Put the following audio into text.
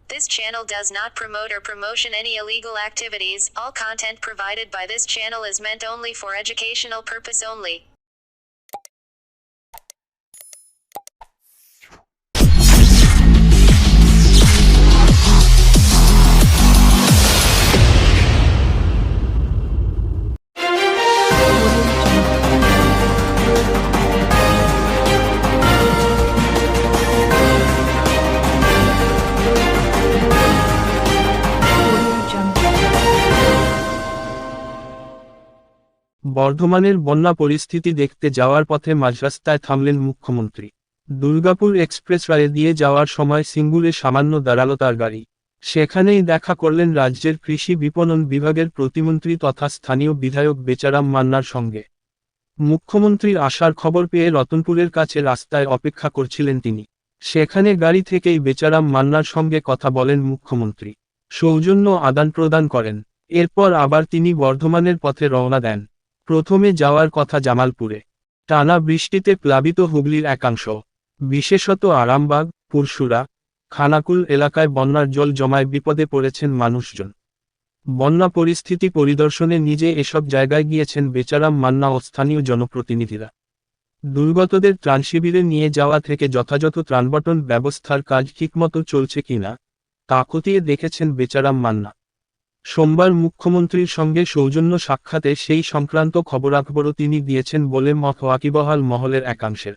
This channel does not promote or promotion any illegal activities. All content provided by this channel is meant only for educational purpose only. বর্ধমানের বন্যা পরিস্থিতি দেখতে যাওয়ার পথে মাঝরাস্তায় থামলেন মুখ্যমন্ত্রী। Durgapur expressway দিয়ে যাওয়ার সময় সিঙ্গুরে সামান্য দাঁড়াল তার গাড়ি। সেখানেই দেখা করলেন রাজ্যের কৃষি বিপণন বিভাগের প্রতিমন্ত্রী তথা স্থানীয় বিধায়ক বেচারাম মান্নার সঙ্গে। মুখ্যমন্ত্রীর আসার খবর পেয়ে রতনপুরের কাছে রাস্তায় অপেক্ষা করছিলেন তিনি। সেখানে গাড়ি থেকেই বেচারাম মান্নার সঙ্গে কথা বলেন মুখ্যমন্ত্রী, সৌজন্য আদান প্রদান করেন। এরপর আবার তিনি বর্ধমানের পথে রওনা দেন। প্রথমে যাওয়ার কথা জামালপুরে। টানা বৃষ্টিতে প্লাবিত হুগলির একাংশ, বিশেষত আরামবাগ, পুরসুরা, খানাকুল এলাকায় বন্যার জল জমায় বিপদে পড়েছেন মানুষজন। বন্যা পরিস্থিতি পরিদর্শনে নিজে এসব জায়গায় গিয়েছেন বেচারাম মান্না ও স্থানীয় জনপ্রতিনিধিরা। দুর্গতদের ত্রাণ শিবিরে নিয়ে যাওয়া থেকে যথাযথ ত্রাণবণ্টন ব্যবস্থার কাজ ঠিকমতো চলছে কিনা তা খতিয়ে দেখেছেন বেচারাম মান্না। সোমবার মুখ্যমন্ত্রীর সঙ্গে সৌজন্য সাক্ষাতে সেই সংক্রান্ত খবরাখবরও তিনি দিয়েছেন বলে মত ওয়াকিবহাল মহলের একাংশের।